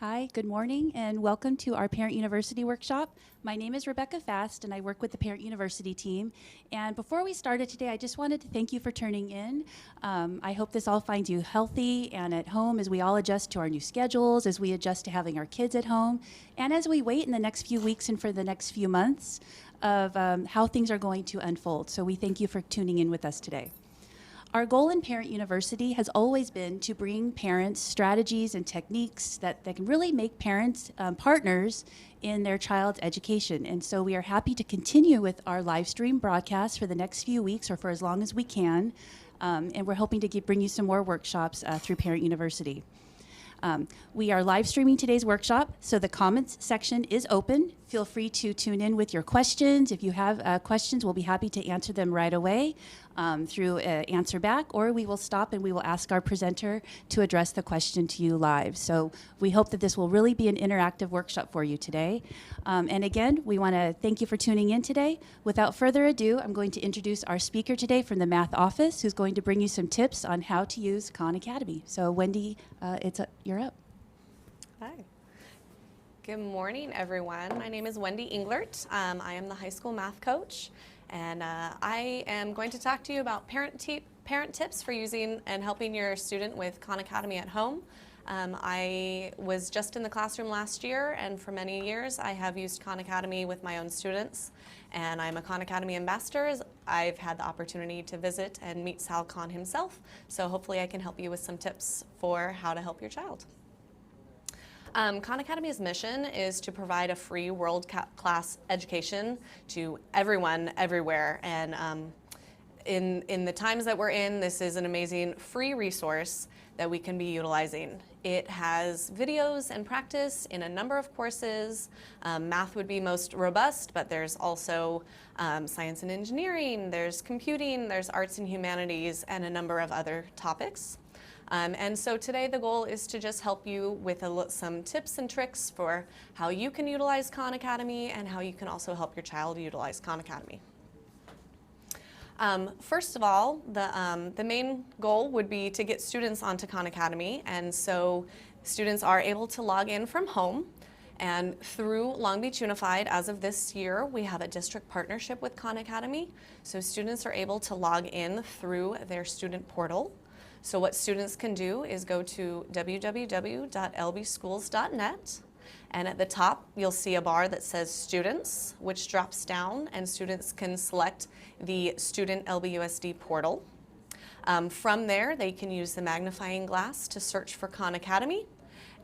Hi, good morning, and welcome to our Parent University workshop. My name is Rebecca Fast, and I work with the Parent University team. And before we started today, I just wanted to thank you for tuning in. I hope this all finds you healthy and at home as we all adjust to our new schedules, as we adjust to having our kids at home, and as we wait in the next few weeks and for the next few months of how things are going to unfold. So we thank you for tuning in with us today. Our goal in Parent University has always been to bring parents strategies and techniques that can really make parents partners in their child's education. And so we are happy to continue with our live stream broadcast for the next few weeks or for as long as we can. And we're hoping to bring you some more workshops through Parent University. We are live streaming today's workshop, so the comments section is open. Feel free to tune in with your questions. If you have questions, we'll be happy to answer them right away through Answer Back, or we will stop and we will ask our presenter to address the question to you live. So we hope that this will really be an interactive workshop for you today. And again, we want to thank you for tuning in today. Without further ado, I'm going to introduce our speaker today from the Math Office, who's going to bring you some tips on how to use Khan Academy. So Wendy, you're up. Hi. Good morning, everyone. My name is Wendy Englert. I am the high school math coach, and I am going to talk to you about parent tips for using and helping your student with Khan Academy at home. I was just in the classroom last year, and for many years I have used Khan Academy with my own students, and I'm a Khan Academy ambassador. I've had the opportunity to visit and meet Sal Khan himself, so hopefully I can help you with some tips for how to help your child. Khan Academy's mission is to provide a free world-class education to everyone, everywhere. And in the times that we're in, this is an amazing free resource that we can be utilizing. It has videos and practice in a number of courses. Math would be most robust, but there's also science and engineering, there's computing, there's arts and humanities, and a number of other topics. And so today the goal is to just help you with some tips and tricks for how you can utilize Khan Academy and how you can also help your child utilize Khan Academy. First of all, the main goal would be to get students onto Khan Academy, and so students are able to log in from home. And through Long Beach Unified, as of this year, we have a district partnership with Khan Academy, so students are able to log in through their student portal. So what students can do is go to www.lbschools.net, and at the top you'll see a bar that says Students, which drops down, and students can select the Student LBUSD portal. From there, they can use the magnifying glass to search for Khan Academy,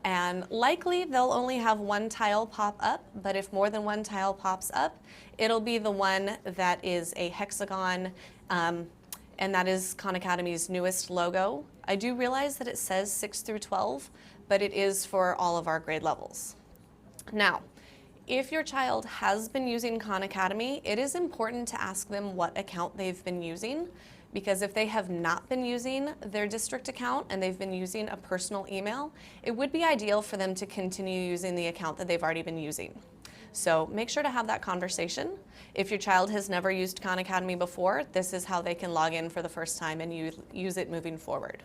and likely they'll only have one tile pop up, but if more than one tile pops up, it'll be the one that is a hexagon, and that is Khan Academy's newest logo. I do realize that it says 6 through 12, but it is for all of our grade levels. Now, if your child has been using Khan Academy, it is important to ask them what account they've been using, because if they have not been using their district account and they've been using a personal email, it would be ideal for them to continue using the account that they've already been using. So make sure to have that conversation. If your child has never used Khan Academy before, this is how they can log in for the first time and use it moving forward.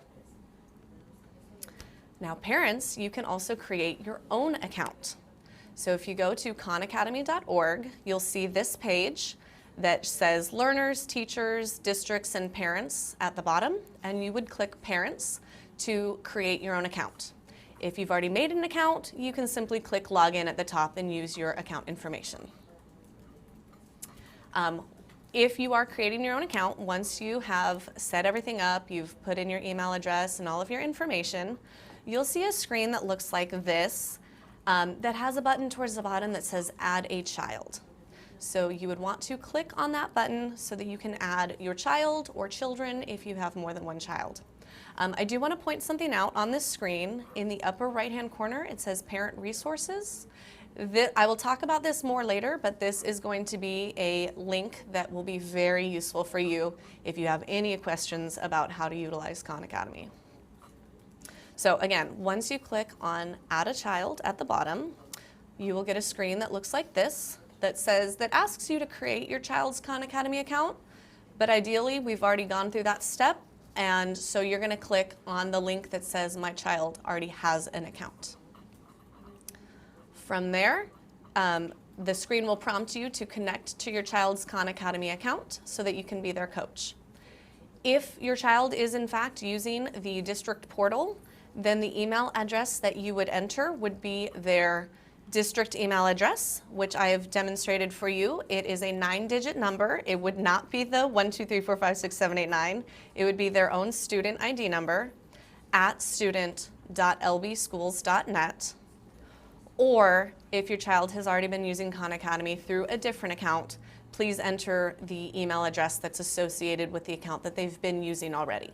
Now parents, you can also create your own account. So if you go to khanacademy.org, you'll see this page that says learners, teachers, districts, and parents at the bottom, and you would click Parents to create your own account. If you've already made an account, you can simply click Login at the top and use your account information. If you are creating your own account, once you have set everything up, you've put in your email address and all of your information, you'll see a screen that looks like this that has a button towards the bottom that says Add a Child. So you would want to click on that button so that you can add your child or children if you have more than one child. I do want to point something out on this screen. In the upper right-hand corner, it says Parent Resources. I will talk about this more later, but this is going to be a link that will be very useful for you if you have any questions about how to utilize Khan Academy. So again, once you click on Add a Child at the bottom, you will get a screen that looks like this that asks you to create your child's Khan Academy account, but ideally we've already gone through that step. And so you're going to click on the link that says my child already has an account. From there, the screen will prompt you to connect to your child's Khan Academy account so that you can be their coach. If your child is in fact using the district portal, then the email address that you would enter would be their district email address, which I have demonstrated for you. It is a 9-digit number. It would not be the 1, 2, 3, 4, 5, 6, 7, 8, 9. It would be their own student ID number at student.lbschools.net. Or if your child has already been using Khan Academy through a different account, please enter the email address that's associated with the account that they've been using already.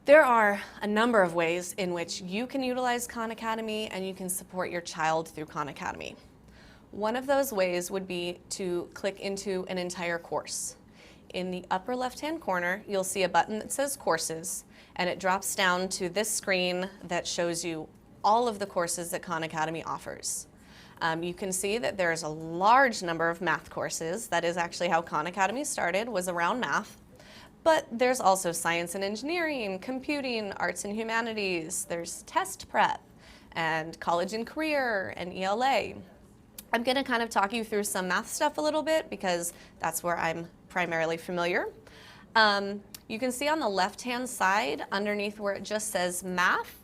There are a number of ways in which you can utilize Khan Academy and you can support your child through Khan Academy. One of those ways would be to click into an entire course. In the upper left-hand corner, you'll see a button that says Courses, and it drops down to this screen that shows you all of the courses that Khan Academy offers. You can see that there's a large number of math courses. That is actually how Khan Academy started, was around math. But there's also science and engineering, computing, arts and humanities, there's test prep, and college and career, and ELA. I'm gonna kind of talk you through some math stuff a little bit because that's where I'm primarily familiar. You can see on the left-hand side, underneath where it just says math,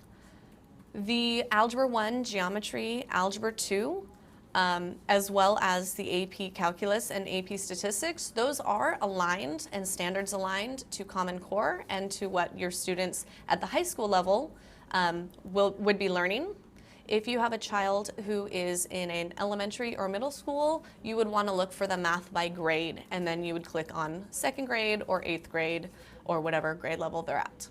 the Algebra 1, Geometry, Algebra 2, as well as the AP Calculus and AP Statistics, those are aligned and standards aligned to Common Core and to what your students at the high school level would be learning. If you have a child who is in an elementary or middle school, you would want to look for the math by grade, and then you would click on 2nd grade or 8th grade or whatever grade level they're at.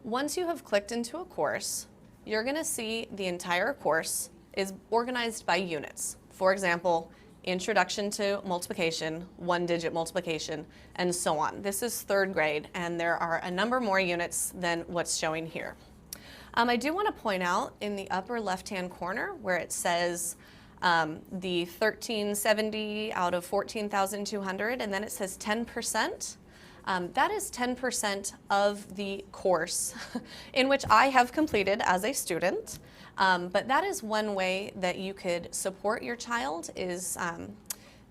Once you have clicked into a course, you're going to see the entire course is organized by units. For example, Introduction to Multiplication, 1-digit multiplication, and so on. This is 3rd grade, and there are a number more units than what's showing here. I do want to point out in the upper left-hand corner where it says the 1370 out of 14,200, and then it says 10%. That is 10% of the course in which I have completed as a student. But that is one way that you could support your child is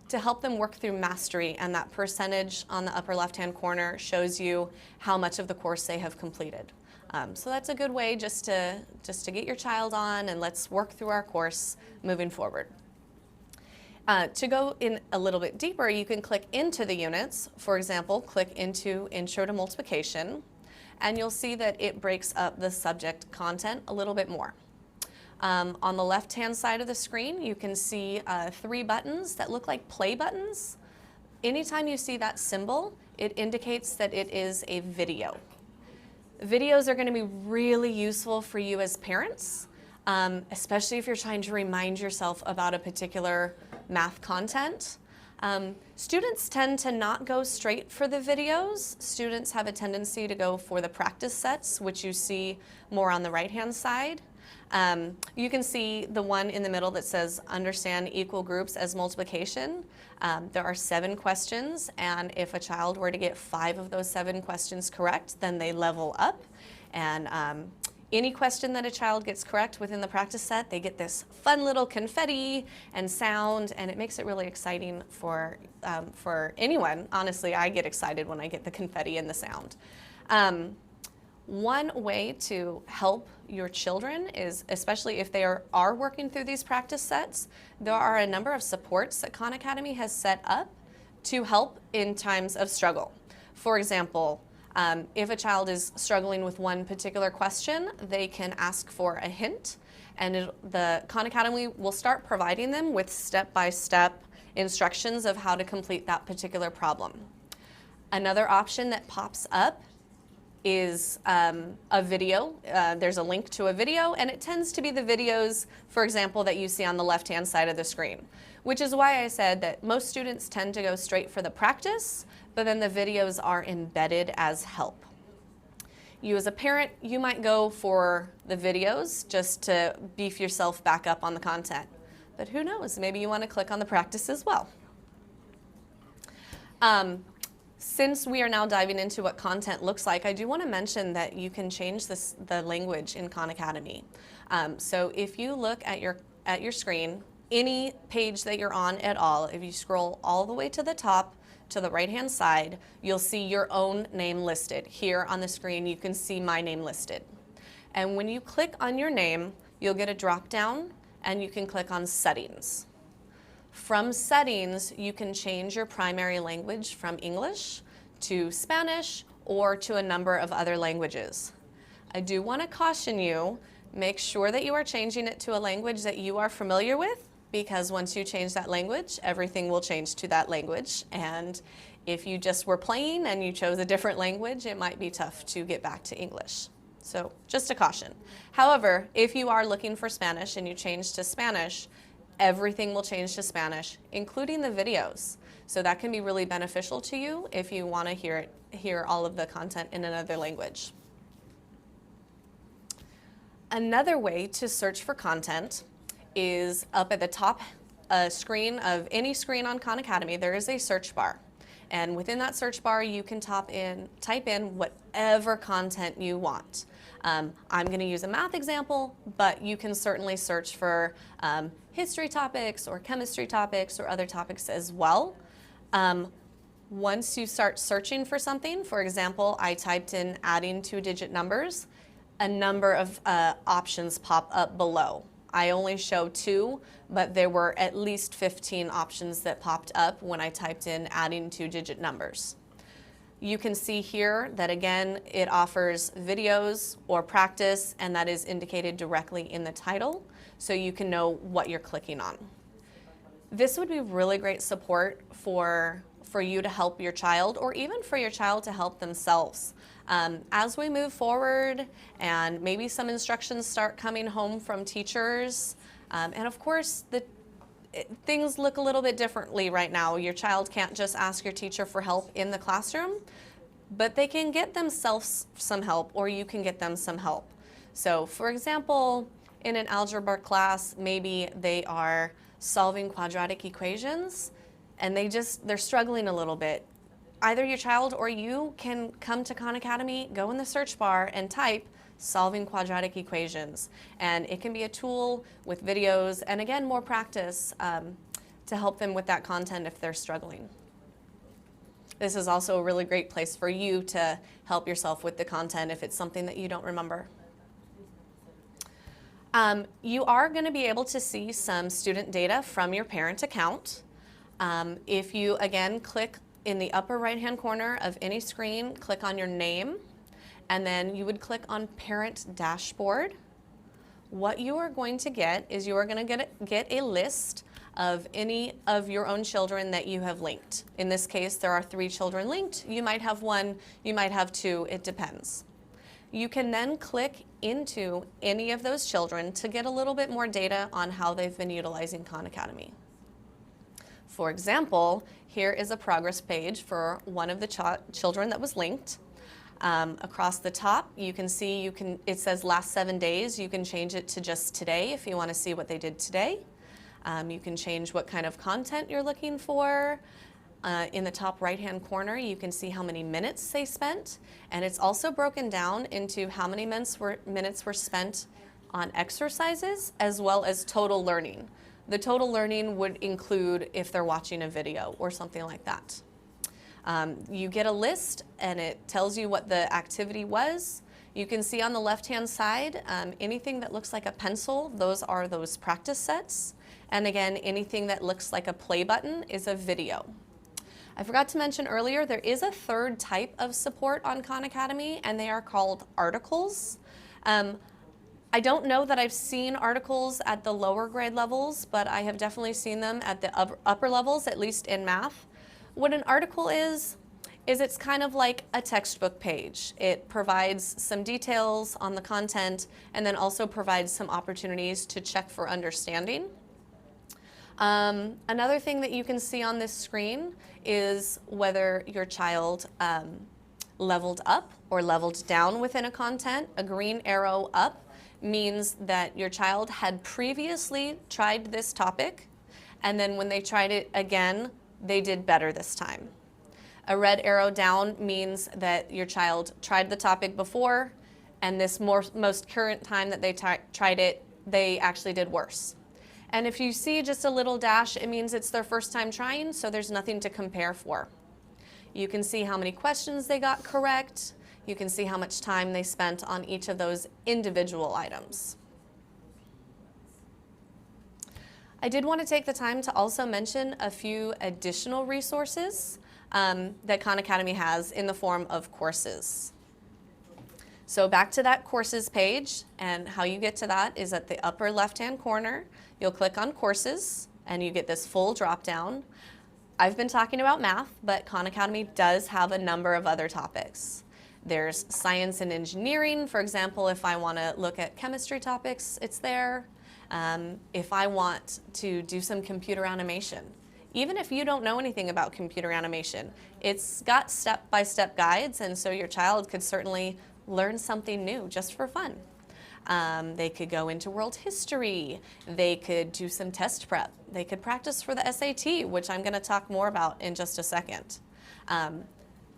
to help them work through mastery, and that percentage on the upper left-hand corner shows you how much of the course they have completed. So that's a good way just to get your child on, and let's work through our course moving forward. To go in a little bit deeper, you can click into the units. For example, click into Intro to Multiplication, and you'll see that it breaks up the subject content a little bit more. On the left-hand side of the screen, you can see 3 buttons that look like play buttons. Anytime you see that symbol, it indicates that it is a video. Videos are going to be really useful for you as parents, especially if you're trying to remind yourself about a particular math content. Students tend to not go straight for the videos. Students have a tendency to go for the practice sets, which you see more on the right-hand side. You can see the one in the middle that says understand equal groups as multiplication. There are 7 questions, and if a child were to get 5 of those 7 questions correct, then they level up. And any question that a child gets correct within the practice set, they get this fun little confetti and sound, and it makes it really exciting for anyone. Honestly, I get excited when I get the confetti and the sound. One way to help your children is, especially if they are working through these practice sets, there are a number of supports that Khan Academy has set up to help in times of struggle. For example, if a child is struggling with one particular question, they can ask for a hint, and the Khan Academy will start providing them with step-by-step instructions of how to complete that particular problem. Another option that pops up is a video. There's a link to a video, and it tends to be the videos, for example, that you see on the left-hand side of the screen, which is why I said that most students tend to go straight for the practice, but then the videos are embedded as help. You as a parent, you might go for the videos just to beef yourself back up on the content, but who knows, maybe you want to click on the practice as well. Since we are now diving into what content looks like, I do want to mention that you can change the language in Khan Academy. So if you look at your screen, any page that you're on at all, if you scroll all the way to the top, to the right-hand side, you'll see your own name listed. Here on the screen, you can see my name listed. And when you click on your name, you'll get a drop-down, and you can click on Settings. From Settings, you can change your primary language from English to Spanish or to a number of other languages. I do want to caution you, make sure that you are changing it to a language that you are familiar with, because once you change that language, everything will change to that language. And if you just were playing and you chose a different language, it might be tough to get back to English. So just a caution. However, if you are looking for Spanish and you change to Spanish, everything will change to Spanish, including the videos. So that can be really beneficial to you if you want to hear all of the content in another language. Another way to search for content is up at the top screen of any screen on Khan Academy, there is a search bar. And within that search bar, you can type in whatever content you want. I'm going to use a math example, but you can certainly search for history topics or chemistry topics or other topics as well. Once you start searching for something, for example, I typed in adding two-digit numbers, a number of options pop up below. I only show 2, but there were at least 15 options that popped up when I typed in adding two-digit numbers. You can see here that again, it offers videos or practice, and that is indicated directly in the title, so you can know what you're clicking on. This would be really great support for you to help your child, or even for your child to help themselves. As we move forward and maybe some instructions start coming home from teachers, and of course things look a little bit differently right now. Your child can't just ask your teacher for help in the classroom, but they can get themselves some help, or you can get them some help. So for example, in an algebra class, maybe they are solving quadratic equations and they're struggling a little bit. Either your child or you can come to Khan Academy, go in the search bar and type solving quadratic equations. And it can be a tool with videos and again, more practice to help them with that content if they're struggling. This is also a really great place for you to help yourself with the content if it's something that you don't remember. You are going to be able to see some student data from your parent account. If you, again, click in the upper right-hand corner of any screen, click on your name, and then you would click on Parent Dashboard. What you are going to get is you are going to get a list of any of your own children that you have linked. In this case, there are 3 children linked. You might have 1, you might have 2, it depends. You can then click into any of those children to get a little bit more data on how they've been utilizing Khan Academy. For example, here is a progress page for one of the children that was linked. Across the top, you can see it says last 7 days. You can change it to just today if you want to see what they did today. You can change what kind of content you're looking for. In the top right-hand corner, you can see how many minutes they spent, and it's also broken down into how many minutes were spent on exercises as well as total learning. The total learning would include if they're watching a video or something like that. You get a list and it tells you what the activity was. You can see on the left-hand side, anything that looks like a pencil, those are those practice sets. And again, anything that looks like a play button is a video. I forgot to mention earlier, there is a third type of support on Khan Academy, and they are called articles. I don't know that I've seen articles at the lower grade levels, but I have definitely seen them at the upper levels, at least in math. What an article is it's kind of like a textbook page. It provides some details on the content and then also provides some opportunities to check for understanding. Another thing that you can see on this screen is whether your child leveled up or leveled down within a content. A green arrow up means that your child had previously tried this topic, and then when they tried it again, they did better this time. A red arrow down means that your child tried the topic before, and this most current time that they tried it, they actually did worse. And if you see just a little dash, it means it's their first time trying, so there's nothing to compare for. You can see how many questions they got correct. You can see how much time they spent on each of those individual items. I did want to take the time to also mention a few additional resources that Khan Academy has in the form of courses. So back to that courses page, and how you get to that is at the upper left-hand corner. You'll click on courses, and you get this full drop-down. I've been talking about math, but Khan Academy does have a number of other topics. There's science and engineering. For example, if I want to look at chemistry topics, it's there. If I want to do some computer animation, even if you don't know anything about computer animation, it's got step-by-step guides, and so your child could certainly learn something new just for fun. They could go into world history. They could do some test prep. They could practice for the SAT, which I'm going to talk more about in just a second.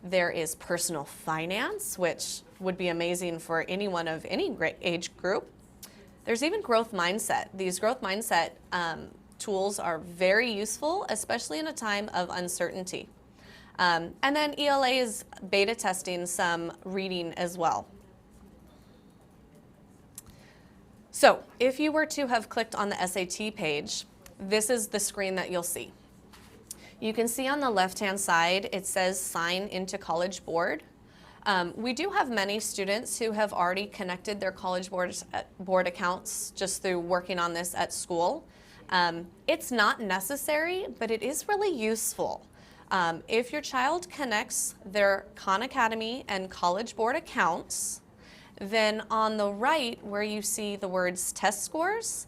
There is personal finance, which would be amazing for anyone of any age group. There's even growth mindset. These growth mindset tools are very useful, especially in a time of uncertainty. And then ELA is beta testing some reading as well. So if you were to have clicked on the SAT page, this is the screen that you'll see. You can see on the left-hand side, it says sign into College Board. We do have many students who have already connected their College Board accounts just through working on this at school. It's not necessary, but it is really useful. If your child connects their Khan Academy and College Board accounts, then on the right where you see the words test scores,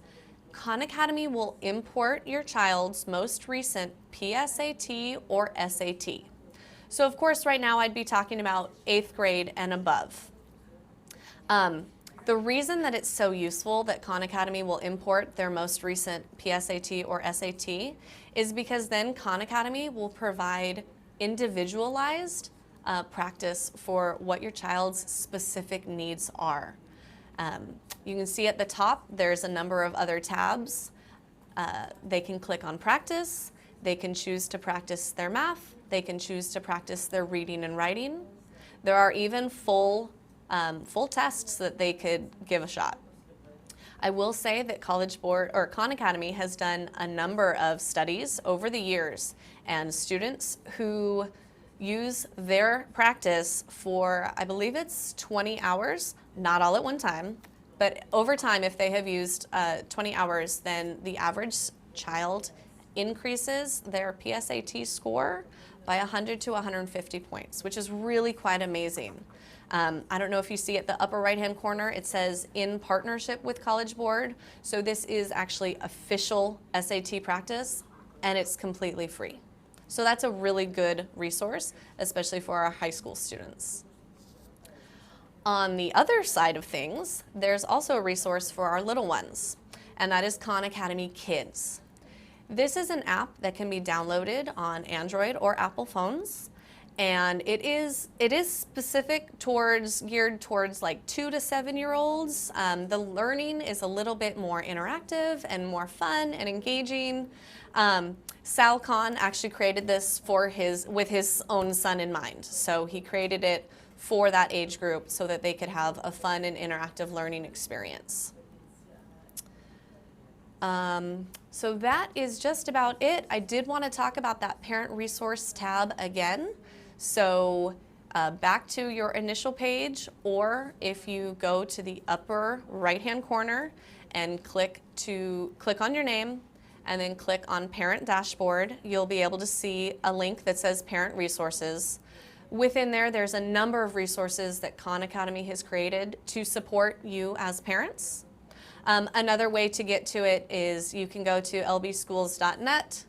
Khan Academy will import your child's most recent PSAT or SAT. So of course right now I'd be talking about 8th grade and above. The reason that it's so useful that Khan Academy will import their most recent PSAT or SAT is because then Khan Academy will provide individualized practice for what your child's specific needs are. You can see at the top there's a number of other tabs. They can click on practice. They can choose to practice their math. They can choose to practice their reading and writing. There are even full tests that they could give a shot. I will say that College Board or Khan Academy has done a number of studies over the years, and students who use their practice for, I believe it's 20 hours, not all at one time, but over time, if they have used 20 hours, then the average child increases their PSAT score by 100 to 150 points, which is really quite amazing. I don't know if you see at the upper right-hand corner, it says in partnership with College Board. So this is actually official SAT practice, and it's completely free. So that's a really good resource, especially for our high school students. On the other side of things, there's also a resource for our little ones, and that is Khan Academy Kids. This is an app that can be downloaded on Android or Apple phones, and it is geared towards like 2 to 7-year-olds. The learning is a little bit more interactive and more fun and engaging. Sal Khan actually created this with his own son in mind. So he created it for that age group so that they could have a fun and interactive learning experience. So that is just about it. I did want to talk about that parent resource tab again. So back to your initial page, or if you go to the upper right-hand corner and click on your name and then click on Parent Dashboard, you'll be able to see a link that says Parent Resources. Within there, there's a number of resources that Khan Academy has created to support you as parents. Another way to get to it is you can go to lbschools.net,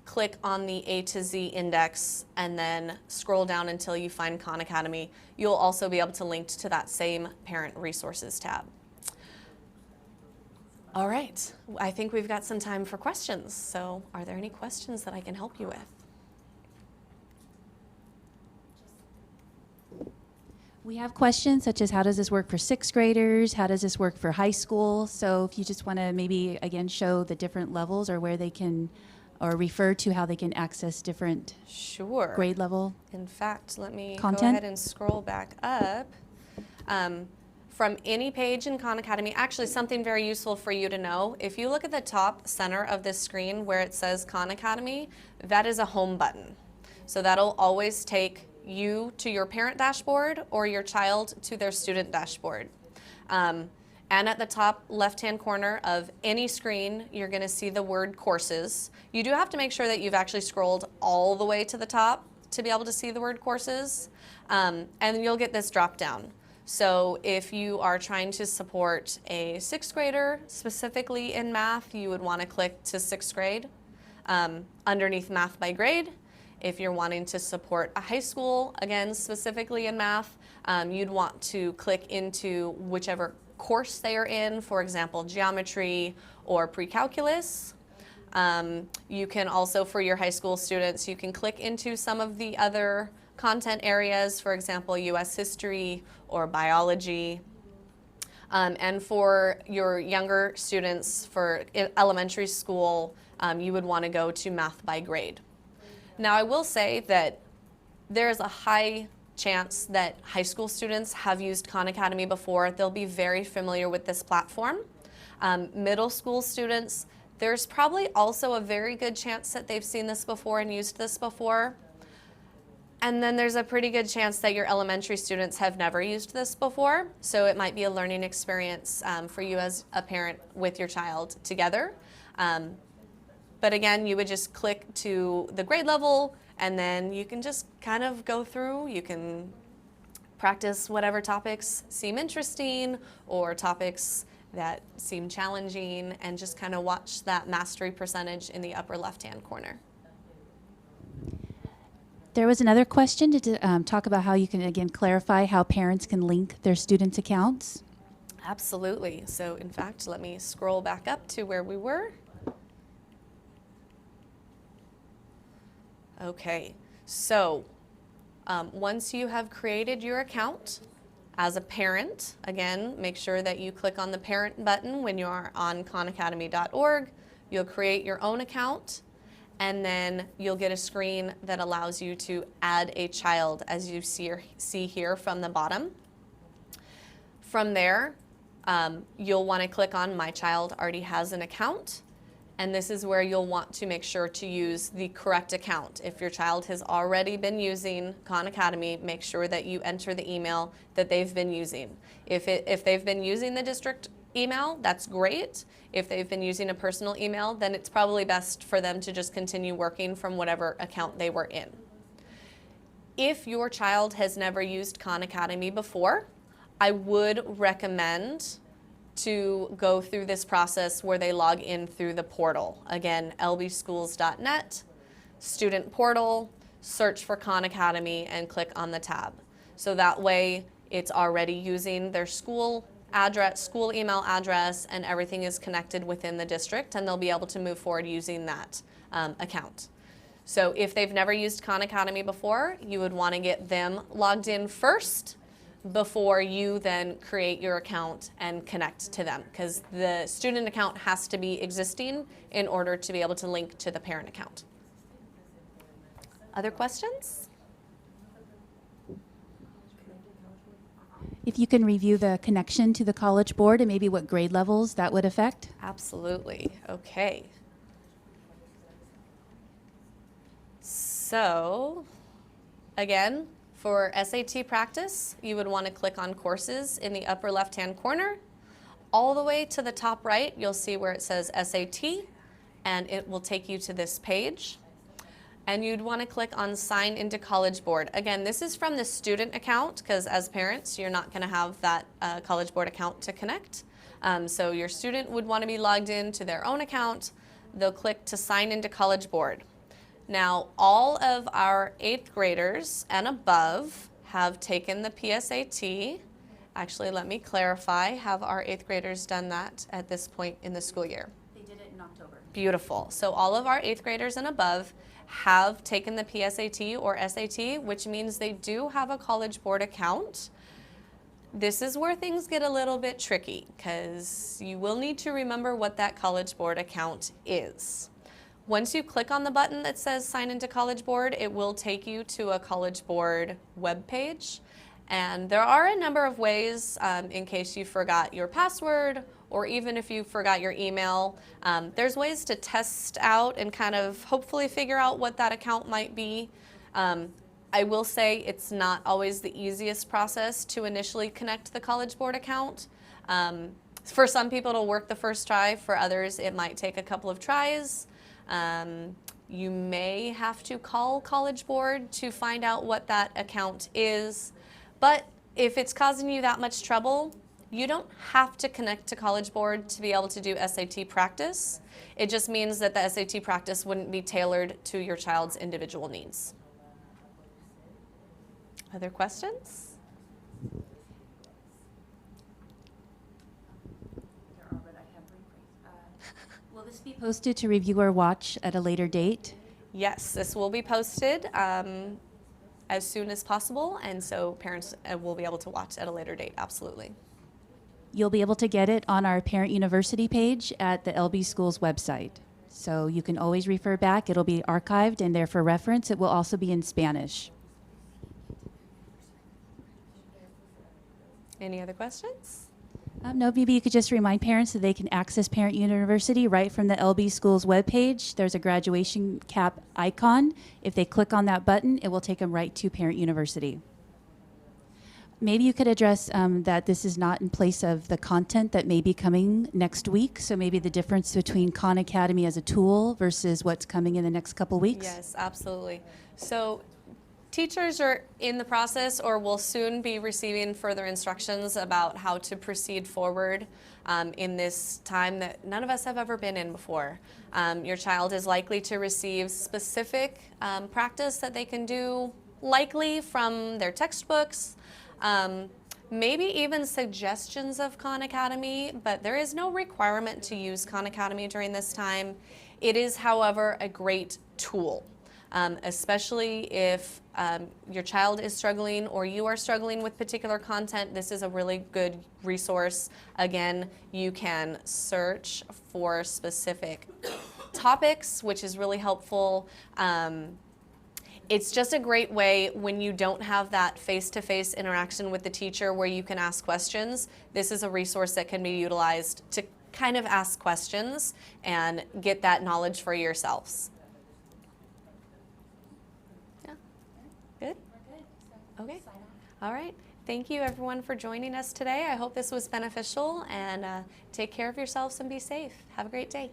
click on the A to Z index, and then scroll down until you find Khan Academy. You'll also be able to link to that same Parent Resources tab. All right, I think we've got some time for questions. So are there any questions that I can help you with? We have questions such as how does this work for sixth graders? How does this work for high school? So if you just want to maybe, again, show the different levels or where they can, or refer to how they can access different Sure. grade level. In fact, let me go Content? ahead and scroll back up. From any page in Khan Academy, actually something very useful for you to know, if you look at the top center of this screen where it says Khan Academy, that is a home button. So that'll always take you to your parent dashboard or your child to their student dashboard. And at the top left-hand corner of any screen, you're going to see the word courses. You do have to make sure that you've actually scrolled all the way to the top to be able to see the word courses. And you'll get this drop down. So if you are trying to support a sixth grader, specifically in math, you would want to click to sixth grade. Underneath math by grade, if you're wanting to support a high school, again, specifically in math, you'd want to click into whichever course they are in, for example, geometry or pre-calculus. You can also, for your high school students, you can click into some of the other content areas, for example, U.S. history or biology. And for your younger students, for elementary school, you would want to go to math by grade. Now, I will say that there is a high chance that high school students have used Khan Academy before. They'll be very familiar with this platform. Middle school students, there's probably also a very good chance that they've seen this before and used this before. And then there's a pretty good chance that your elementary students have never used this before. So it might be a learning experience for you as a parent with your child together. But again, you would just click to the grade level, and then you can just kind of go through. You can practice whatever topics seem interesting or topics that seem challenging, and just kind of watch that mastery percentage in the upper left-hand corner. There was another question to talk about how you can, again, clarify how parents can link their students' accounts. Absolutely. So in fact, let me scroll back up to where we were. Okay, so once you have created your account as a parent, again, make sure that you click on the parent button when you are on khanacademy.org. You'll create your own account, and then you'll get a screen that allows you to add a child, as you see here from the bottom. From there, you'll want to click on My Child Already Has an Account. And this is where you'll want to make sure to use the correct account. If your child has already been using Khan Academy, make sure that you enter the email that they've been using. If they've been using the district email, that's great. If they've been using a personal email, then it's probably best for them to just continue working from whatever account they were in. If your child has never used Khan Academy before, I would recommend to go through this process where they log in through the portal. Again, lbschools.net, student portal, search for Khan Academy, and click on the tab. So that way it's already using their school address, school email address, and everything is connected within the district, and they'll be able to move forward using that account. So if they've never used Khan Academy before, you would want to get them logged in first before you then create your account and connect to them, because the student account has to be existing in order to be able to link to the parent account. Other questions? If you can review the connection to the College Board and maybe what grade levels that would affect. Absolutely. Okay. So, again, for SAT practice, you would want to click on Courses in the upper left-hand corner. All the way to the top right, you'll see where it says SAT, and it will take you to this page. And you'd want to click on Sign into College Board. Again, this is from the student account, because as parents, you're not going to have that College Board account to connect. So your student would want to be logged in to their own account. They'll click to Sign into College Board. Now, all of our 8th graders and above have taken the PSAT. Actually, let me clarify. Have our 8th graders done that at this point in the school year? They did it in October. Beautiful. So all of our 8th graders and above have taken the PSAT or SAT, which means they do have a College Board account. This is where things get a little bit tricky because you will need to remember what that College Board account is. Once you click on the button that says sign into College Board, it will take you to a College Board webpage. And there are a number of ways in case you forgot your password or even if you forgot your email. There's ways to test out and kind of hopefully figure out what that account might be. I will say it's not always the easiest process to initially connect the College Board account. For some people it'll work the first try, for others it might take a couple of tries. You may have to call College Board to find out what that account is, but if it's causing you that much trouble, you don't have to connect to College Board to be able to do SAT practice. It just means that the SAT practice wouldn't be tailored to your child's individual needs. Other questions? Will this be posted to review or watch at a later date? Yes, this will be posted as soon as possible, and so parents will be able to watch at a later date, absolutely. You'll be able to get it on our Parent University page at the LB Schools website. So you can always refer back. It'll be archived and there for reference. It will also be in Spanish. Any other questions? No, maybe you could just remind parents that they can access Parent University right from the LB Schools webpage. There's a graduation cap icon. If they click on that button, it will take them right to Parent University. Maybe you could address that this is not in place of the content that may be coming next week. So maybe the difference between Khan Academy as a tool versus what's coming in the next couple weeks. Yes, absolutely. So teachers are in the process or will soon be receiving further instructions about how to proceed forward in this time that none of us have ever been in before. Your child is likely to receive specific practice that they can do, likely from their textbooks, maybe even suggestions of Khan Academy, but there is no requirement to use Khan Academy during this time. It is, however, a great tool. Especially if your child is struggling or you are struggling with particular content, this is a really good resource. Again, you can search for specific topics, which is really helpful. It's just a great way when you don't have that face-to-face interaction with the teacher where you can ask questions. This is a resource that can be utilized to kind of ask questions and get that knowledge for yourselves. Good? Okay. All right. Thank you, everyone, for joining us today. I hope this was beneficial, and take care of yourselves and be safe. Have a great day.